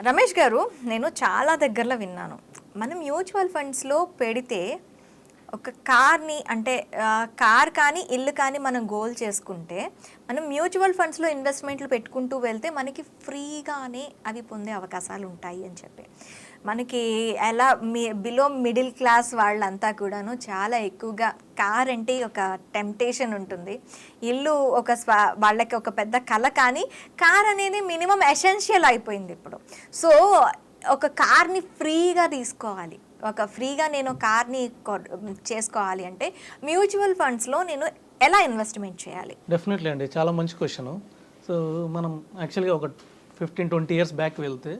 రమేష్ గారు, నేను చాలా దగ్గరలో విన్నాను. మనం మ్యూచువల్ ఫండ్స్లో పెడితే ఒక కార్ని అంటే కార్ కానీ ఇల్లు కానీ మనం గోల్ చేసుకుంటే మనం మ్యూచువల్ ఫండ్స్లో ఇన్వెస్ట్మెంట్లు పెట్టుకుంటూ వెళ్తే మనకి ఫ్రీగానే అవి పొందే అవకాశాలు ఉంటాయి అని చెప్పి మనకి ఎలా బిలో మిడిల్ క్లాస్ వాళ్ళంతా కూడాను చాలా ఎక్కువగా కార్ అంటే ఒక టెంప్టేషన్ ఉంటుంది. ఇల్లు వాళ్ళకి ఒక పెద్ద కళ, కానీ కార్ అనేది మినిమం ఎసెన్షియల్ అయిపోయింది ఇప్పుడు. సో ఒక కార్ని ఫ్రీగా తీసుకోవాలి, ఫ్రీగా నేను కార్ని చేసుకోవాలి అంటే మ్యూచువల్ ఫండ్స్లో నేను ఎలా ఇన్వెస్ట్మెంట్ చేయాలి? డెఫినెట్లీ అండి, చాలా మంచి క్వశ్చన్. సో మనం యాక్చువల్గా ఒక 15-20 ఇయర్స్ బ్యాక్ వెళ్తే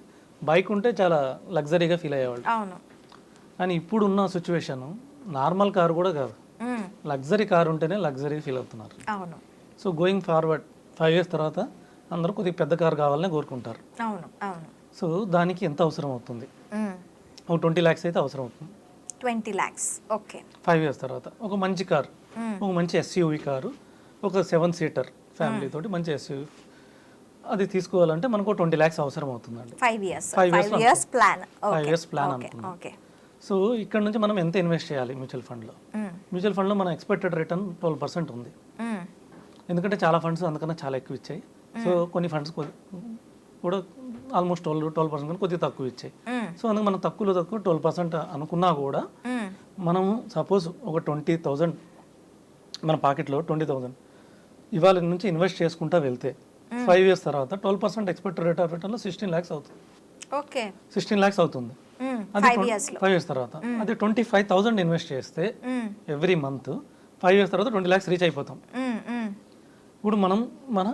బైక్ ఉంటే చాలా లగ్జరీగా ఫీల్ అయ్యేవాళ్ళు. అవును. కానీ ఇప్పుడు ఉన్న సిచ్యువేషన్ నార్మల్ కారు కూడా కాదు, లగ్జరీ కారు ఉంటేనే లగ్జరీ ఫీల్ అవుతున్నారు. అవును. సో గోయింగ్ ఫార్వర్డ్ 5 ఇయర్స్ తర్వాత అందరూ కొద్దిగా పెద్ద కారు కావాలని కోరుకుంటారు. అవును అవును. సో దానికి ఎంత అవసరం అవుతుంది? ఒక 20 lakhs అయితే అవసరం అవుతుంది. 20 lakhs, ఓకే. 5 ఇయర్స్ తర్వాత ఒక మంచి కారు, ఒక మంచి SUV కారు, ఒక 7 సీటర్ ఫ్యామిలీ తోటి మంచి SUV అది తీసుకోవాలంటే మనకు 20 lakhs అవసరం అవుతుందండి. 5 ఇయర్స్ ప్లాన్. 5 ఇయర్స్ ప్లాన్ అనుకున్నాం. సో ఇక్కడ నుంచి మనం ఎంత ఇన్వెస్ట్ చేయాలి మ్యూచువల్ ఫండ్లో? మ్యూచువల్ ఫండ్లో మన ఎక్స్పెక్టెడ్ రిటర్న్ 12% ఉంది. ఎందుకంటే చాలా ఫండ్స్ అందుకన్నా చాలా ఎక్కువ ఇచ్చాయి. సో కొన్ని ఫండ్స్ కూడా ఆల్మోస్ట్ 12% కన్నా కొద్దిగా తక్కువ ఇచ్చాయి. సో అందుకు మనం తక్కువలో తక్కువ 12% అనుకున్నా కూడా మనం సపోజ్ ఒక 20,000 మన పాకెట్లో 20,000 ఇవాళ నుంచి ఇన్వెస్ట్ చేసుకుంటా వెళ్తే 5 ఇయర్స్ తర్వాత 12% ఎక్స్పెక్టెడ్ రేట్ ఆఫ్ రిటర్న్లో 16 lakhs అవుతుంది. ఓకే, 16 lakhs అవుతుంది. అది 5 ఇయర్స్ తర్వాత అది 25,000 ఇన్వెస్ట్ చేస్తే ఎవ్రీ మంత్ 5 ఇయర్స్ తర్వాత 20 lakhs రీచ్ అయిపోతాం. ఇప్పుడు మనం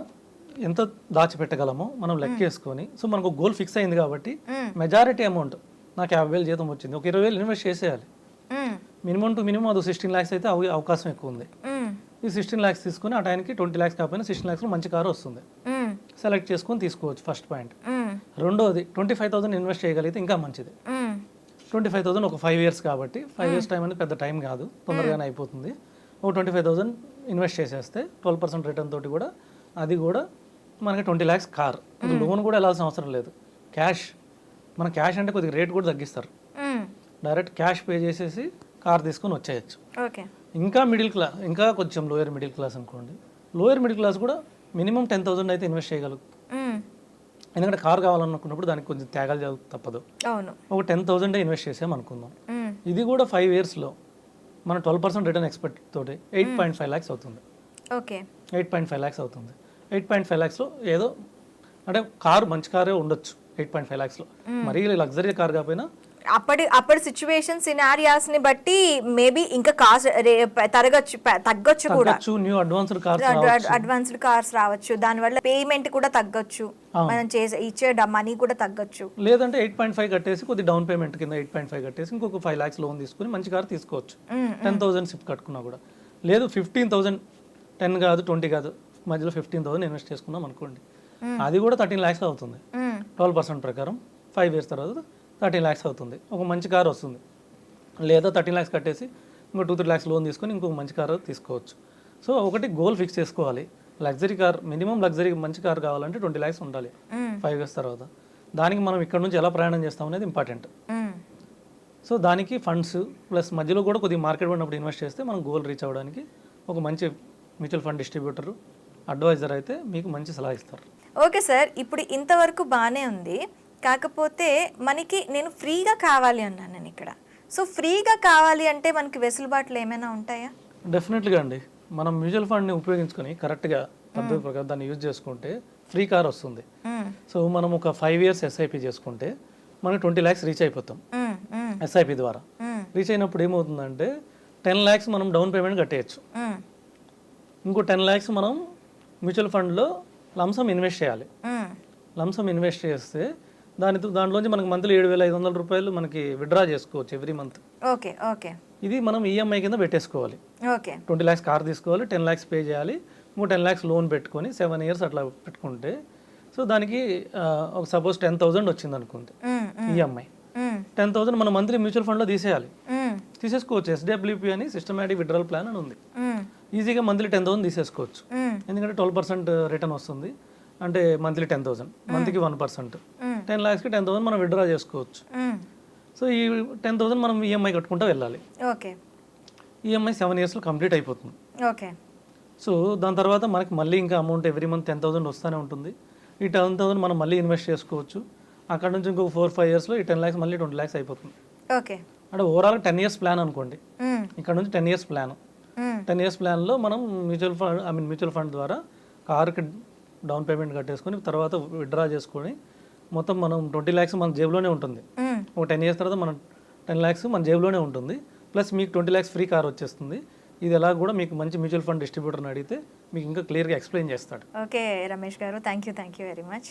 ఎంత దాచిపెట్టగలమో మనం లెక్కేసుకొని, సో మనకు గోల్ ఫిక్స్ అయింది కాబట్టి మెజారిటీ అమౌంట్ నాకు 50,000 జీతం వచ్చింది, ఒక 20,000 ఇన్వెస్ట్ చేసేయాలి. మినిమం టు మినిమం అది 16 lakhs అయితే అవకాశం ఎక్కువ ఉంది. ఈ 16 lakhs తీసుకుని ఆ టైంకి 20 lakhs కాకపోయినా 16 lakhsలో మంచి కారు వస్తుంది, సెలెక్ట్ చేసుకొని తీసుకోవచ్చు. First point. రెండోది 25,000 ఇన్వెస్ట్ చేయగలిగితే ఇంకా మంచిది. 25,000 ఒక 5 ఇయర్స్ కాబట్టి 5 ఇయర్స్ టైం అనేది పెద్ద టైం కాదు, తొందరగానే అయిపోతుంది. ఒక 25,000 ఇన్వెస్ట్ చేసేస్తే 12% రిటర్న్ తోటి కూడా అది కూడా మనకి 20 lakhs కార్. లోన్ కూడా వెళ్ళాల్సిన అవసరం లేదు, క్యాష్. మన క్యాష్ అంటే కొద్దిగా రేట్ కూడా తగ్గిస్తారు, డైరెక్ట్ క్యాష్ పే చేసేసి కార్ తీసుకొని వచ్చేయచ్చు. ఇంకా మిడిల్ క్లాస్, ఇంకా కొంచెం లోయర్ మిడిల్ క్లాస్ అనుకోండి, లోయర్ మిడిల్ క్లాస్ కూడా మినిమం 10,000 అయితే ఇన్వెస్ట్ చేయగలుగుతుంది. ఎందుకంటే కార్ కావాలనుకున్నప్పుడు దానికి కొంచెం త్యాగాలు తప్పదు. ఒక 10,000 ఇన్వెస్ట్ చేసాం అనుకుందాం, ఇది కూడా 5 ఇయర్స్లో మన 12% రిటర్న్ ఎక్స్పెక్ట్ తోటి 8.5 lakhs అవుతుంది. 8.5 lakhs అవుతుంది. 8.5 lakhsలో ఏదో అంటే కారు మంచి కారే ఉండొచ్చు 8.5 lakhsలో, మరీ లగ్జరీ కార్ కాకపోయినా అప్పటి సిచ్యువేషన్ సినారియాస్ని బట్టి మేబీ ఇంకా కాస్ట్ తగ్గొచ్చు కూడా. న్యూ అడ్వాన్స్డ్ కార్స్ రావచ్చు, దానివల్ల పేమెంట్ కూడా తగ్గొచ్చు, మనం ఇచ్చే మనీ కూడా తగ్గొచ్చు. లేదంటే 8.5 కట్టేసి కొద్ది డౌన్ పేమెంట్ కింద 8.5 కట్టేసి ఇంకొక 5 lakhs లోన్ తీసుకుని మంచి కార్ తీసుకోవచ్చు. 10,000 సిప్ కట్టుకున్నా కూడా. లేదు 15,000, 10 కాదు 20 కాదు, మధ్యలో 15,000 ఇన్వెస్ట్ చేసుకున్నాం అనుకోండి, అది కూడా 13 lakhs అవుతుంది. 12% ప్రకారం 5 ఇయర్స్ తర్వాత 13 lakhs అవుతుంది, ఒక మంచి కారు వస్తుంది. లేదా 13 lakhs కట్టేసి ఇంకో 2-3 lakhs లోన్ తీసుకొని ఇంకొక మంచి కారు తీసుకోవచ్చు. సో ఒకటి గోల్ ఫిక్స్ చేసుకోవాలి, లగ్జరీ కార్, మినిమం లగ్జరీ మంచి కారు కావాలంటే 20 lakhs ఉండాలి 5 ఇయర్స్ తర్వాత. దానికి మనం ఇక్కడ నుంచి ఎలా ప్రయాణం చేస్తాం అనేది ఇంపార్టెంట్. సో దానికి ఫండ్స్ ప్లస్ మధ్యలో కూడా కొద్దిగా మార్కెట్ పడినప్పుడు ఇన్వెస్ట్ చేస్తే మనం గోల్ రీచ్ అవ్వడానికి ఒక మంచి మ్యూచువల్ ఫండ్ డిస్ట్రిబ్యూటర్, అడ్వైజర్ అయితే మీకు మంచి సలహా ఇస్తారు. ఓకే సార్, ఇప్పుడు ఇంతవరకు బాగానే ఉంది, కాకపోతే మనకి నేను ఫ్రీగా కావాలి అన్నాను నేను ఇక్కడ. సో ఫ్రీగా కావాలి అంటే మనకి వెసులుబాట్లు ఏమైనా ఉంటాయా? డెఫినెట్గా అండి, మనం మ్యూచువల్ ఫండ్ని ఉపయోగించుకొని కరెక్ట్గా పద్ధతి ప్రకారం దాన్ని యూజ్ చేసుకుంటే ఫ్రీ కార్ వస్తుంది. సో మనం ఒక 5 years SIP చేసుకుంటే మనకి 20 lakhs రీచ్ అయిపోతాం SIP ద్వారా. రీచ్ అయినప్పుడు ఏమవుతుందంటే 10 lakhs మనం డౌన్ పేమెంట్ కట్టేయచ్చు, ఇంకో 10 lakhs మనం మ్యూచువల్ ఫండ్లో లంసమ్ ఇన్వెస్ట్ చేయాలి. లంసమ్ ఇన్వెస్ట్ చేస్తే దాంట్లోంచి మనకి మంత్లీ 7,500 రూపాయలు మనకి విత్డ్రా చేసుకోవచ్చు ఎవ్రీ మంత్. ఇది మనం EMI కింద పెట్టేసుకోవాలి. 20 lakhs కార్ తీసుకోవాలి, 10 lakhs పే చేయాలి, ఇంకో 10 lakhs లోన్ పెట్టుకొని 7 years అట్లా పెట్టుకుంటే, సో దానికి ఒక సపోజ్ 10,000 వచ్చింది అనుకుంది EMI. 10,000 మనం మంత్లీ మ్యూచువల్ ఫండ్లో తీసేసుకోవచ్చు. SWP అని సిస్టమాటిక్ విత్డ్రాల్ ప్లాన్ అని ఉంది. ఈజీగా మంత్లీ 10,000 తీసేసుకోవచ్చు, ఎందుకంటే 12% రిటర్న్ వస్తుంది. అంటే మంత్లీ 10,000, మంత్కి 1%, 10 lakhsకి 10,000 మనం విత్డ్రా చేసుకోవచ్చు. సో ఈ 10,000 మనం ఈఎంఐ కట్టుకుంటూ వెళ్ళాలి. ఓకే. ఈఎంఐ 7 yearsలో కంప్లీట్ అయిపోతుంది. ఓకే. సో దాని తర్వాత మనకి మళ్ళీ ఇంకా అమౌంట్ ఎవ్రీ మంత్ 10,000 వస్తూనే ఉంటుంది. ఈ 10,000 మనం మళ్ళీ ఇన్వెస్ట్ చేసుకోవచ్చు. అక్కడ నుంచి ఇంకో 4-5 yearsలో ఈ 10 lakhs మళ్ళీ 20 lakhs అయిపోతుంది. ఓకే. అంటే ఓవరాల్ 10 years ప్లాన్ అనుకోండి. ఇక్కడ నుంచి 10 years ప్లాన్. 10 years ప్లాన్లో మనం మ్యూచువల్ ఫండ్ ద్వారా కార్కి డౌన్ పేమెంట్ కట్టేసుకొని తర్వాత విత్డ్రా చేసుకొని మొత్తం మనం 20 lakhs మన జేబులోనే ఉంటుంది. ఒక 10 years తర్వాత మనం 10 lakhs మన జేబులోనే ఉంటుంది. ప్లస్ మీకు 20 lakhs ఫ్రీ కార్ వచ్చేస్తుంది. ఇది ఎలా కూడా మీకు మంచి మ్యూచువల్ ఫండ్ డిస్ట్రిబ్యూటర్ని అడిగితే మీకు ఇంకా క్లియర్గా ఎక్స్ప్లెయిన్ చేస్తాడు. ఓకే రమేష్ గారు, థ్యాంక్ యూ వెరీ మచ్.